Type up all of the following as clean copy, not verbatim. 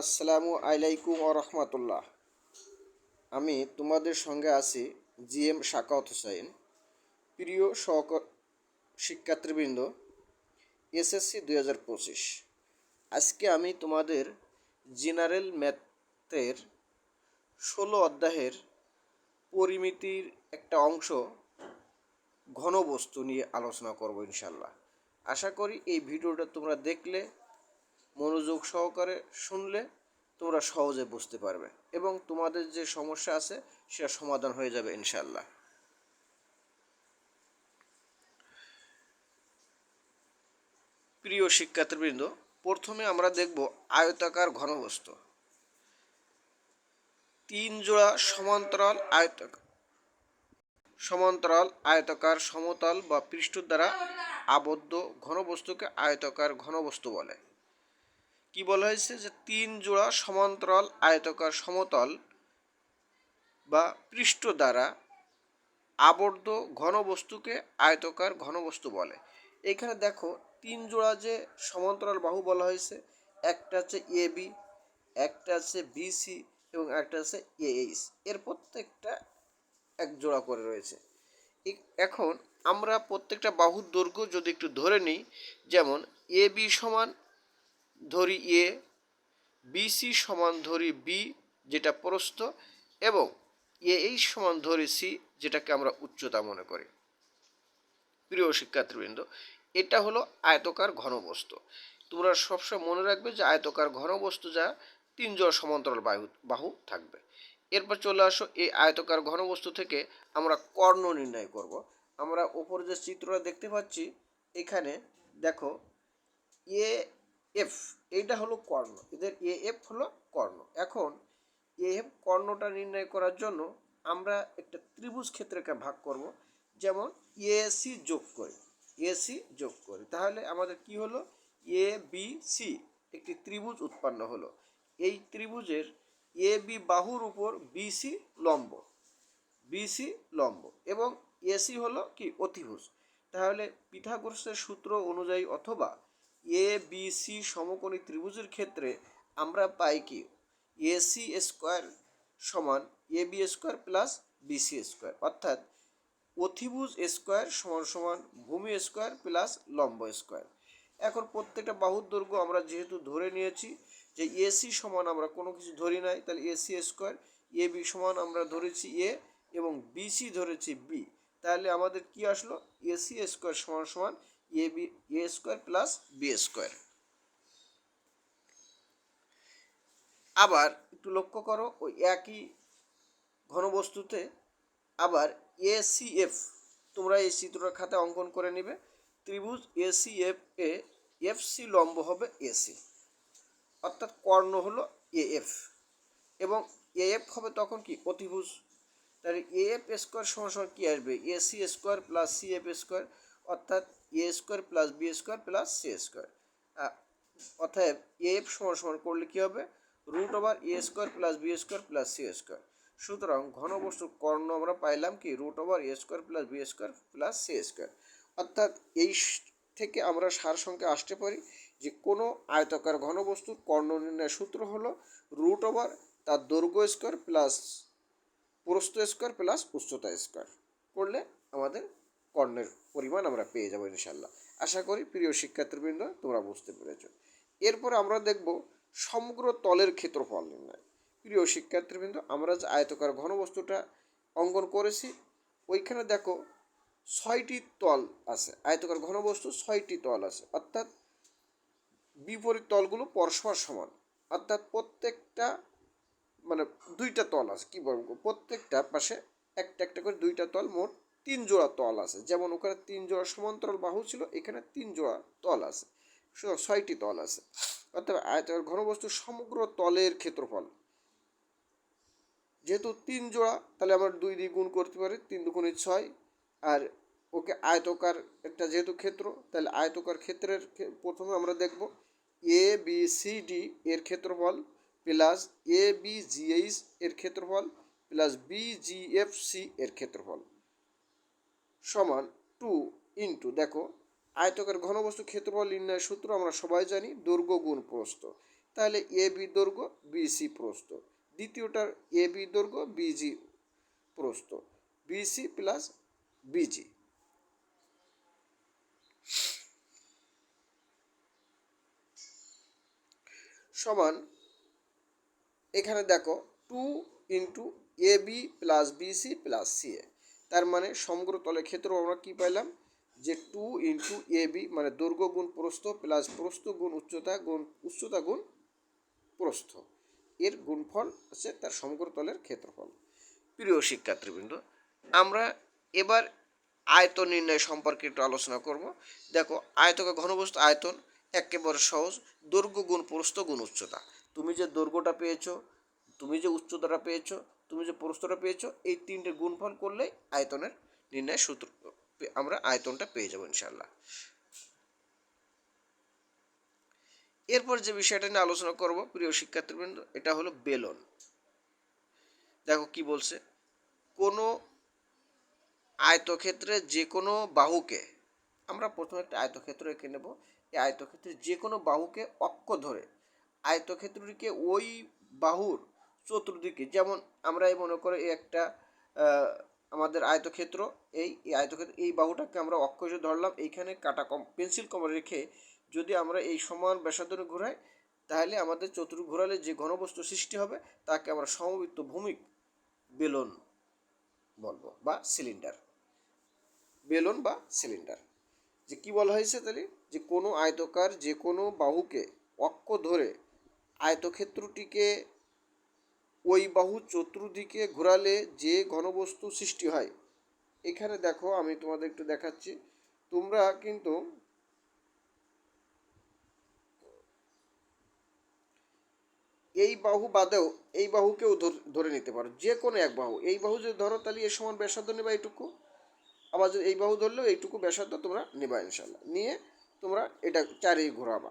আসসালামু আলাইকুম রহমতুল্লাহ। আমি তোমাদের সঙ্গে আছি জিএম শাকাওয়াত হোসাইন। প্রিয় শিক্ষার্থীবৃন্দ, এসএসসি 2025, আজকে আমি তোমাদের জেনারেল ম্যাথের 16 অধ্যায়ের পরিমিতির একটা অংশ ঘনবস্তু নিয়ে আলোচনা করব ইনশাল্লাহ। আশা করি এই ভিডিওটা তোমরা দেখলে, মনোযোগ সহকারে শুনলে তোমরা সহজে বুঝতে পারবে এবং তোমাদের যে সমস্যা আছে সেটা সমাধান হয়ে যাবে ইনশাল্লাহ। প্রিয় শিক্ষার্থীবৃন্দ, প্রথমে আমরা দেখব আয়তাকার ঘনবস্তু। 3 জোড়া সমান্তরাল আয়তাকার সমতল বা পৃষ্ঠ দ্বারা আবদ্ধ ঘনবস্তুকে আয়তাকার ঘনবস্তু বলে। কি বলা হয়েছে? যে 3 জোড়া সমান্তরাল আয়তাকার সমতল বা পৃষ্ঠ দ্বারা আবদ্ধ ঘনবস্তুকে আয়তাকার ঘনবস্তু বলে। এখানে দেখো 3 জোড়া যে সমান্তরাল বাহু বলা হয়েছে, একটা হচ্ছে এ বি, একটা আছে বিসি এবং একটা আছে এইচ। এর প্রত্যেকটা এক জোড়া করে রয়েছে। এখন আমরা প্রত্যেকটা বাহুর দৈর্ঘ্য যদি একটু ধরে নিই, যেমন এ বি সমান ধরি এ, বিসি সমান ধরি বি যেটা প্রস্থ, এবং এইচ সমান ধরি সি যেটাকে আমরা উচ্চতা মনে করি। প্রিয় শিক্ষার্থীবৃন্দ, এটা হলো আয়তকার ঘনবস্তু। তোমরা সবসময় মনে রাখবে যে আয়তকার ঘনবস্তু যা 3 জোড়া সমান্তরাল বাহু থাকবে। এরপর চলে আসো, এই আয়তকার ঘনবস্তু থেকে আমরা কর্ণ নির্ণয় করব। আমরা উপরে যে চিত্রটা দেখতে পাচ্ছি, এখানে দেখো এ এফ, এইটা হলো কর্ণ, এদের এ এফ হলো কর্ণ। এখন এ এফ কর্ণটা নির্ণয় করার জন্য আমরা একটা ত্রিভুজ ক্ষেত্রকে ভাগ করব। যেমন এসি যোগ করি, তাহলে আমাদের কি হলো? এ বি সি একটি ত্রিভুজ উৎপন্ন হলো। এই ত্রিভুজের এ বি বাহুর উপর বিসি লম্ব এবং এসি হলো কি অতিভুজ। তাহলে পিথাগোরাসের সূত্র অনুযায়ী অথবা এ বি সি সমকোণী ত্রিভুজের ক্ষেত্রে আমরা পাই কি এসি স্কোয়ার সমান A B square plus BC square, অর্থাৎ অতিভুজ স্কোয়ার সমান সমান ভূমি স্কোয়ার প্লাস লম্ব স্কোয়ার। এখন প্রত্যেকটা বাহুর দৈর্ঘ্য আমরা যেহেতু ধরে নিয়েছি যে এসি সমান আমরা কোনো কিছু ধরি নাই, তাহলে এসি স্কোয়ার, এ বি সমান আমরা ধরেছি এ এবং বিসি ধরেছি বি, তাহলে আমাদের কি আসলো? এসি স্কোয়ার সমান সমান A B A square plus b square. আবার একটু লক্ষ্য করো, ওই একই ঘনবস্তুতে আবার এসিএফ, তোমরা এই চিত্রটা খাতে অঙ্কন করে নেবে। ত্রিভুজ এসিএফ এ এফসি লম্ব হবে এসি, অর্থাৎ কর্ণ হলো এএফ এবং এএফ হবে তখন কি অতিভুজ। তাহলে এএফ স্কোয়ার সমান সমান কী আসবে? AC square plus CF square, অর্থাৎ a square plus b square plus c square. অর্থাৎ এএফ সমান সমান করলে কী হবে? Root over a square plus b square plus c square. সুতরাং ঘনবস্তুর কর্ণ আমরা পাইলাম কি root over a square plus b square plus c square. অর্থাৎ এই থেকে আমরা সার সংখ্যা আসতে পারি যে কোনো আয়তাকার ঘনবস্তুর কর্ণ নির্ণয়ের সূত্র হলো রুট ওভার তার দৈর্ঘ্য স্কোয়ার প্লাস প্রস্থ স্কোয়ার প্লাস উচ্চতা স্কোয়ার করলে আমাদের কর্ণের পরিমাণ আমরা পেয়ে যাবো ইনশাল্লাহ। আশা করি প্রিয় শিক্ষার্থীবৃন্দ তোমরা বুঝতে পেরেছ। এরপর আমরা দেখব সমগ্র তলের ক্ষেত্রফল নির্ণয়। প্রিয় শিক্ষার্থীবৃন্দ, আমরা যে আয়তাকার ঘনবস্তুটা অঙ্কন করেছি, ওইখানে দেখো 6টি তল আছে। আয়তাকার ঘনবস্তু 6টি তল আছে, অর্থাৎ বিপরীত তলগুলো পরস্পর সমান, অর্থাৎ প্রত্যেকটা মানে 2টা তল আছে। কি বলবো, প্রত্যেকটা পাশে একটা একটা করে 2টা তল, মোট 3 জোড়া তল আছে। যেমন ওখানে 3 জোড়া সমান্তরাল বাহু ছিল, এখানে 3 জোড়া তল আছে, 6টি তল আছে। অর্থাৎ আয়তাকার ঘনবস্তুর সমগ্র তলের ক্ষেত্রফল যেহেতু 3 জোড়া, তাহলে আমরা 2 দিয়ে গুণ করতে পারি, 3 দুগুণে 6। আর ওকে আয়তকার একটা যেহেতু ক্ষেত্র, তাহলে আয়তকার ক্ষেত্রের প্রথমে আমরা দেখব এ বি সি ডি এর ক্ষেত্রফল plus A B G H এর ক্ষেত্রফল plus B G F C এর ক্ষেত্রফল সমান 2 ইন্টু, দেখো আয়তকার ঘনবস্তু ক্ষেত্রফল নির্ণয়ের সূত্র আমরা সবাই জানি, দৈর্ঘ্য গুণ প্রস্থ। তাহলে এ বি দৈর্ঘ্য বিসি প্রস্থ, দ্বিতীয়টার এ বি দৈর্ঘ্য বিজি প্রস্থ, বিসি প্লাস বিজি সমান, এখানে দেখো 2 * A B plus BC plus CA, তার মানে সমগ্র তলের ক্ষেত্র আমরা কী পাইলাম যে 2 * এ বি মানে দৈর্ঘ্য গুণ প্রস্থ প্লাস প্রস্থ গুণ উচ্চতা গুণ প্রস্থ, এর গুণফল হচ্ছে তার সমগ্র তলের ক্ষেত্রফল। প্রিয় শিক্ষার্থীবৃন্দ, আমরা এবার আয়তন নির্ণয় সম্পর্কে একটু আলোচনা করব। দেখো, আয়তকার ঘনবস্তু আয়তন একেবারে সহজ, দৈর্ঘ্য গুণ প্রস্থ গুণ উচ্চতা। তুমি যে দৈর্ঘ্যটা পেয়েছো, তুমি যে উচ্চতাটা পেয়েছো, তুমি যে প্রস্থটা পেয়েছো, এই তিনটে গুণফল করলেই আয়তনের নির্ণয় সূত্র আমরা আয়তনটা পেয়ে যাবো ইনশাল্লাহ। এরপর যে বিষয়টা নিয়ে আলোচনা করব প্রিয় শিক্ষার্থীবৃন্দ, এটা হলো বেলন। দেখো কি বলছে, কোনো আয়তক্ষেত্রে যে কোনো বাহুকে, আমরা প্রথমে একটা আয়তক্ষেত্র এঁকে নেব। এই আয়তক্ষেত্রে যে কোনো বাহুকে অক্ষ ধরে আয়তক্ষেত্রটিকে ওই বাহুর চতুর্দিকে, যেমন আমরা এই মনে করে এই একটা আমাদের আয়তক্ষেত্র, এই আয়তক্ষেত্র এই বাহুটাকে আমরা অক্ষ হিসেবে ধরলাম, এইখানে কাটা পেন্সিল কম রেখে যদি আমরা এই সমান ব্যাসার্ধ ঘোরাই, তাহলে আমাদের চতুর্দিকে ঘোরালে যে ঘনবস্তু সৃষ্টি হবে তাকে আমরা সমবৃত্ত ভূমিক বেলন বলবো বা সিলিন্ডার, বেলন বা সিলিন্ডার। যে কি বলা হয়েছে তাহলে, যে কোনো আয়তকার যে কোনো বাহুকে অক্ষ ধরে আয়তক্ষেত্রটিকে ওই বাহু চতুর্দিকে ঘোরালে যে ঘনবস্তু সৃষ্টি হয়। এখানে দেখো আমি তোমাদের একটু দেখাচ্ছি, তোমরা কিন্তু এই বাহু বাদেও এই বাহুকেও ধরে নিতে পারো, যে কোনো এক বাহু। এই বাহু যদি ধরো তাহলে এর সমান ব্যাসার্ধ নেবা এইটুকু, আবার যদি এই বাহু ধরলেও এইটুকু ব্যাসার্ধ তোমরা নেবা ইনশাল্লাহ। নিয়ে তোমরা এটা চারিয়ে ঘোরাবা,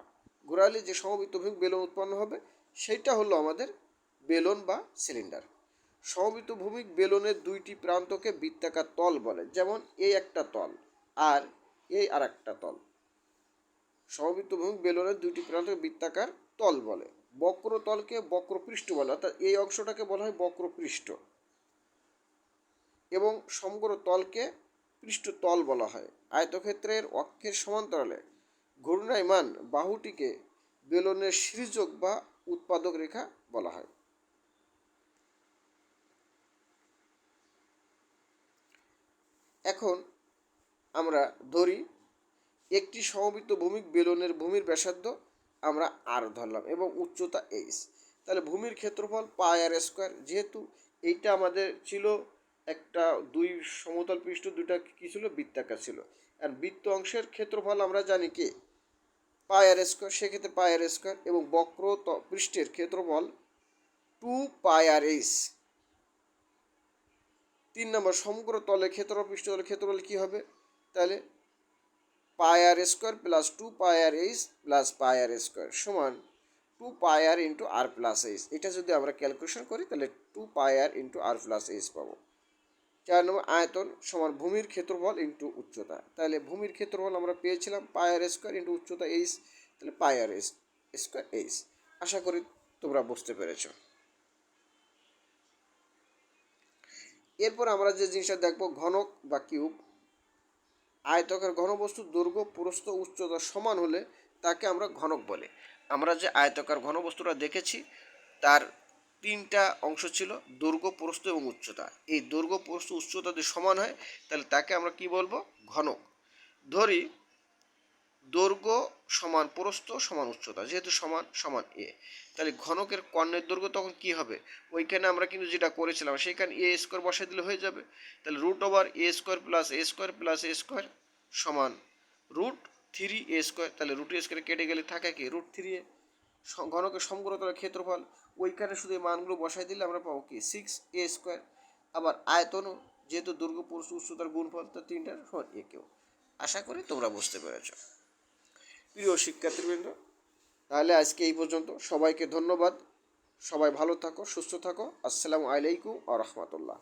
ঘোরালে যে সমবৃত্ত ভূমিক বেলন উৎপন্ন হবে সেইটা হলো আমাদের বেলন বা সিলিন্ডার। সমবৃত্ত ভূমিক বেলনের দুইটি প্রান্তকে বৃত্তাকার তল বলে, যেমন এই একটা তল আর এই আর একটা তল। সমবৃত্ত ভূমিক বেলনের দুইটি প্রান্তকে বৃত্তাকার তল বলে। বক্রতলকে বক্রপৃষ্ঠ বলে, অর্থাৎ এই অংশটাকে বলা হয় বক্রপৃষ্ঠ, এবং সমগ্র তলকে পৃষ্ঠতল বলা হয়। আয়তক্ষেত্রের অক্ষের সমান্তরালে ঘূর্ণায়মান বাহুটিকে বেলনের সৃজক বা উৎপাদক রেখা বলা হয়। এখন আমরা ধরি একটি সমবৃত্ত ভূমিক বেলনের ভূমির ব্যাসার্ধ আমরা আর ধরলাম এবং উচ্চতা এইচ, তাহলে ভূমির ক্ষেত্রফল পাই আর স্কোয়ার। যেহেতু এইটা আমাদের ছিল একটা দুই সমতল পৃষ্ঠ, দুইটা কী ছিল, বৃত্তাকার ছিল, আর বৃত্ত অংশের ক্ষেত্রফল আমরা জানি কি পাই আর স্কোয়ার, সেক্ষেত্রে পাই আর স্কোয়ার, এবং বক্র পৃষ্ঠের ক্ষেত্রফল 2 পাই আর এইচ। 3 নম্বর, সমগ্র তলে ক্ষেত্রফল পৃষ্ঠতলের ক্ষেত্রফল কী হবে, তাহলে পাই আর স্কোয়ার প্লাস 2 পাই আর এইচ প্লাস পাই আর স্কোয়ার সমান 2 পাই আর ইন্টু আর প্লাস এইচ। এটা যদি আমরা ক্যালকুলেশন করি তাহলে 2 পাই আর ইন্টু আর প্লাস এইচ পাবো। 4 নম্বর, আয়তন সমান ভূমির ক্ষেত্রফল ইন্টু উচ্চতা। তাহলে ভূমির ক্ষেত্রফল আমরা পেয়েছিলাম পাই আর স্কোয়ার ইন্টু উচ্চতা এইচ, তাহলে পাই আর স্কোয়ার এইচ। আশা করি তোমরা বুঝতে পেরেছ। এরপর আমরা যে জিনিসটা দেখবো, ঘনক বা কিউব। আয়তাকার ঘনবস্তুর দৈর্ঘ্য প্রস্থ উচ্চতা সমান হলে তাকে আমরা ঘনক বলি। আমরা যে আয়তাকার ঘনবস্তুটা দেখেছি তার তিনটা অংশ ছিল, দৈর্ঘ্য প্রস্থ এবং উচ্চতা। এই দৈর্ঘ্য প্রস্থ উচ্চতা যদি সমান হয় তাহলে তাকে আমরা কি বলবো, ঘনক। ধরি দৈর্ঘ্য সমান প্রস্থ সমান উচ্চতা, যেহেতু সমান সমান এ, তাহলে ঘনকের কর্ণের দৈর্ঘ্য তখন কি হবে, ওইখানে আমরা কিন্তু যেটা করেছিলাম সেখানে এ স্কোয়ার বসাই দিলে হয়ে যাবে। তাহলে √এ² প্লাস এ স্কোয়ার প্লাস এ স্কোয়ার সমান √3a²। তাহলে √a² কেটে গেলে থাকে কি √3a। ঘনকের সমগ্র তলের ক্ষেত্রফল, ওইখানে শুধু এই মানগুলো বসাই দিলে আমরা পাবো কি 6a²। আবার আয়তনও, যেহেতু দৈর্ঘ্য প্রস্থ উচ্চতার গুণফল, তো তিনটার সমান এ কেউ। আশা করি তোমরা বুঝতে পেরেছ। প্রিয় শিক্ষার্থীবৃন্দ, তাহলে আজকে এই পর্যন্ত। সবাইকে ধন্যবাদ। সবাই ভালো থাকো, সুস্থ থাকো। আসসালামু আলাইকুম ওয়া রাহমাতুল্লাহ।